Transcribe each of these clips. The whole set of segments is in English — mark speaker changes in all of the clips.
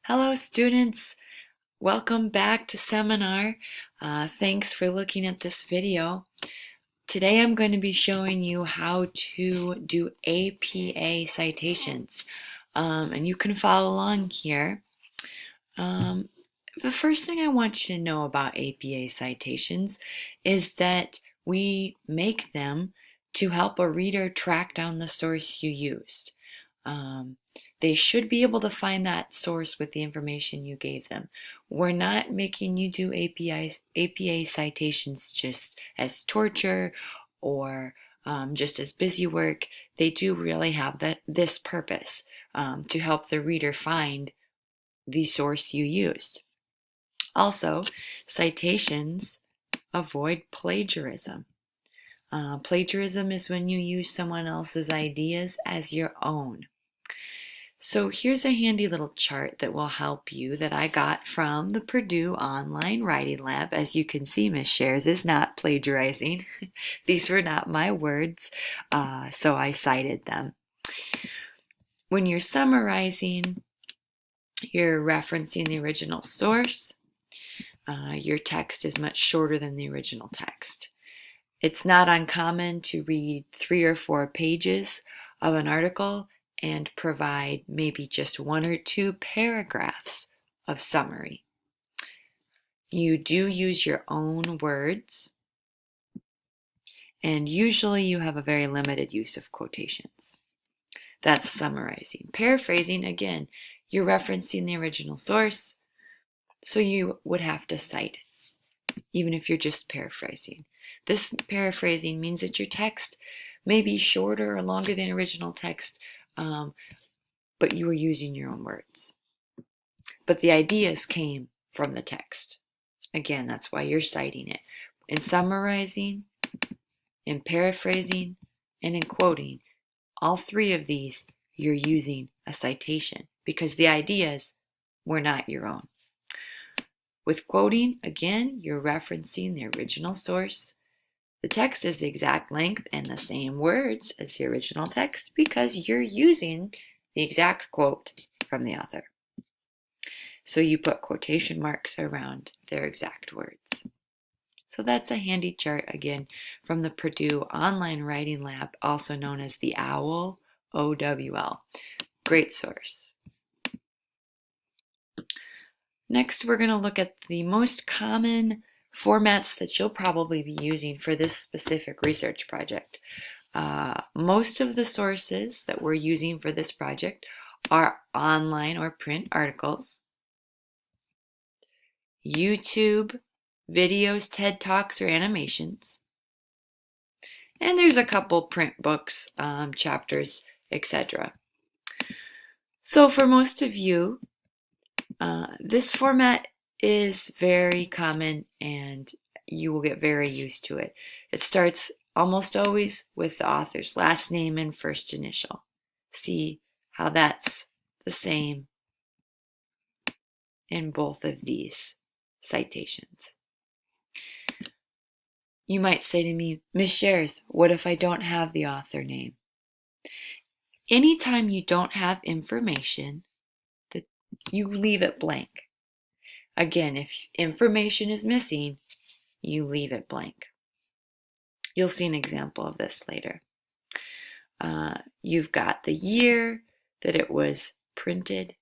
Speaker 1: Hello students, welcome back to seminar. Thanks for looking at this video. Today I'm going to be showing you how to do APA citations, and you can follow along here. The first thing I want you to know about APA citations is that we make them to help a reader track down the source you used. They should be able to find that source with the information you gave them. We're not making you do APA citations just as torture or just as busy work. They do really have this purpose to help the reader find the source you used. Also, citations avoid plagiarism. Plagiarism is when you use someone else's ideas as your own. So here's a handy little chart that will help you that I got from the Purdue Online Writing Lab. As you can see, Miss Shares is not plagiarizing. These were not my words, so I cited them. When you're summarizing, you're referencing the original source. Your text is much shorter than the original text. It's not uncommon to read 3 or 4 pages of an article and provide maybe just 1 or 2 paragraphs of summary. You do use your own words, and usually you have a very limited use of quotations. That's summarizing. Paraphrasing, again, you're referencing the original source, so you would have to cite it, even if you're just paraphrasing. This paraphrasing means that your text may be shorter or longer than original text, but you were using your own words. But the ideas came from the text. Again, that's why you're citing it. In summarizing, in paraphrasing, and in quoting, all 3 of these, you're using a citation because the ideas were not your own. With quoting, again, you're referencing the original source. The text is the exact length and the same words as the original text because you're using the exact quote from the author. So you put quotation marks around their exact words. So that's a handy chart, again, from the Purdue Online Writing Lab, also known as the OWL, OWL. Great source. Next, we're going to look at the most common formats that you'll probably be using for this specific research project. Most of the sources that we're using for this project are online or print articles, YouTube videos, TED Talks, or animations, and there's a couple print books, chapters, etc. So for most of you, this format is very common and you will get very used to it. It starts almost always with the author's last name and first initial. See how that's the same in both of these citations. You might say to me, Ms. Shares, what if I don't have the author name? Anytime you don't have information, you leave it blank. Again, if information is missing, you leave it blank. You'll see an example of this later. You've got the year that it was printed,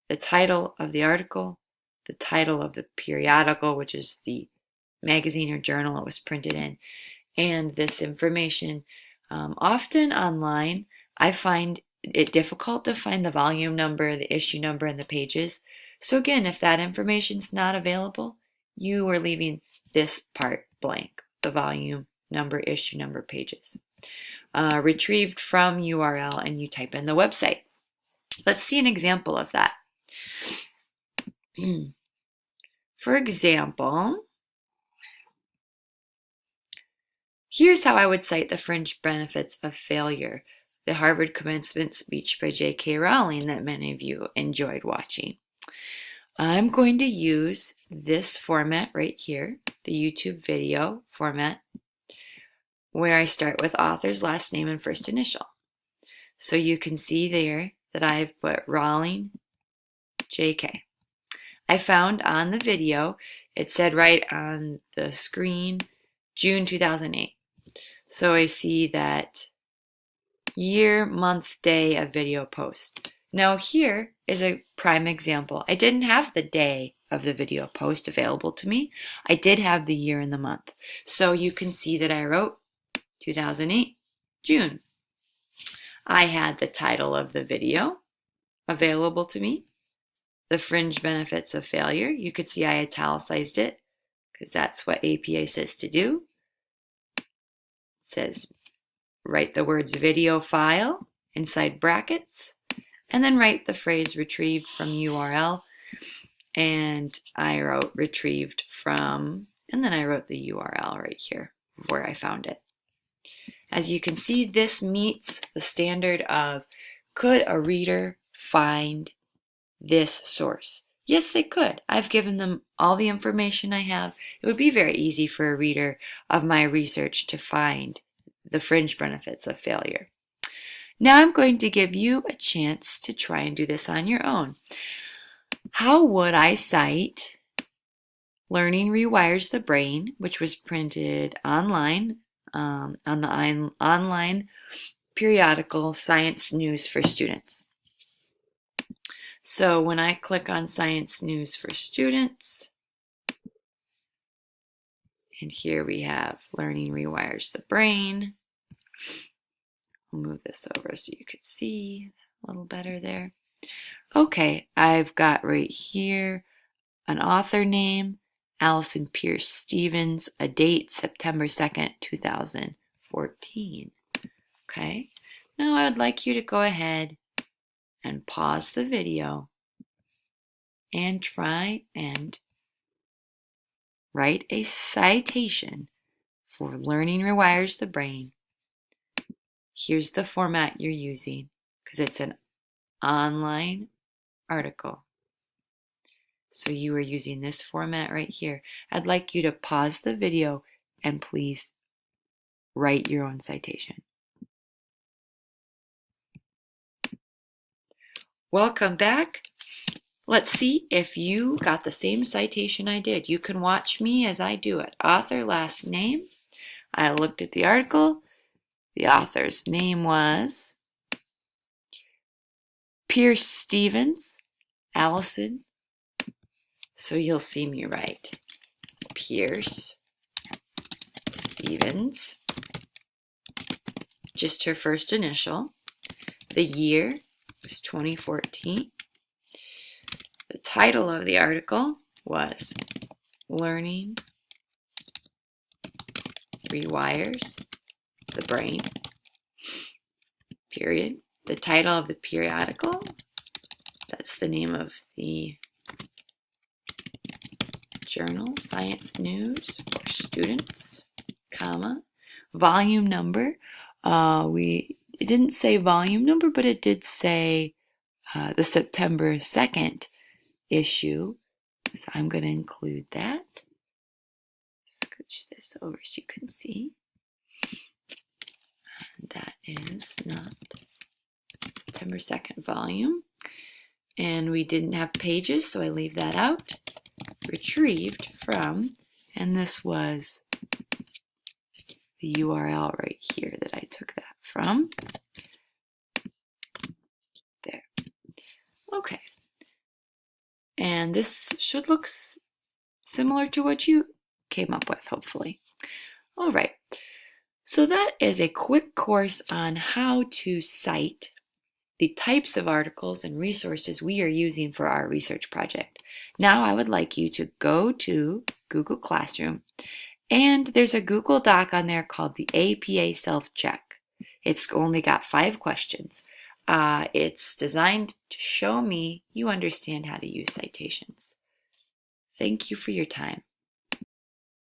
Speaker 1: the title of the article, the title of the periodical, which is the magazine or journal it was printed in, and this information. Often online, I find it difficult to find the volume number, the issue number, and the pages. So again, if that information is not available, you are leaving this part blank, the volume number, issue number, pages. Retrieved from URL, and you type in the website. Let's see an example of that. For example, here's how I would cite The Fringe Benefits of Failure, the Harvard commencement speech by J.K. Rowling that many of you enjoyed watching. I'm going to use this format right here, the YouTube video format, where I start with author's last name and first initial. So you can see there that I've put Rowling JK. I found on the video, it said right on the screen, June 2008. So I see that year, month, day of video post. Now here is a prime example. I didn't have the day of the video post available to me. I did have the year and the month. So you can see that I wrote 2008, June. I had the title of the video available to me. The fringe benefits of failure. You could see I italicized it because that's what APA says to do. It says write the words video file inside brackets and then write the phrase retrieved from URL. And I wrote retrieved from, and then I wrote the URL right here where I found it. As you can see, this meets the standard of could a reader find this source? Yes, they could. I've given them all the information I have. It would be very easy for a reader of my research to find the fringe benefits of failure. Now I'm going to give you a chance to try and do this on your own. How would I cite Learning Rewires the Brain, which was printed online on the online periodical Science News for Students? So when I click on Science News for Students, and here we have Learning Rewires the Brain. I'll move this over so you can see a little better there. Okay, I've got right here an author name, Allison Pierce Stevens, a date, September 2nd, 2014. Okay, now I would like you to go ahead and pause the video and try and write a citation for Learning Rewires the Brain. Here's the format you're using because it's an online article. So you are using this format right here. I'd like you to pause the video and please write your own citation. Welcome back. Let's see if you got the same citation I did. You can watch me as I do it. Author, last name. I looked at the article. The author's name was Pierce Stevens, Allison. So you'll see me write Pierce Stevens, just her first initial. The year was 2014. The title of the article was Learning Rewires the Brain, period. The title of the periodical, that's the name of the journal, Science News for Students, comma, volume number. It didn't say volume number, but it did say the September 2nd issue. So I'm going to include that. Scooch this over so you can see. And that is not September 2nd volume. And we didn't have pages, so I leave that out. Retrieved from, and this was the URL right here that I took that from. There. Okay. And this should look similar to what you came up with, hopefully. All right. So that is a quick course on how to cite the types of articles and resources we are using for our research project. Now I would like you to go to Google Classroom, and there's a Google Doc on there called the APA Self-Check. It's only got 5 questions. It's designed to show me you understand how to use citations. Thank you for your time.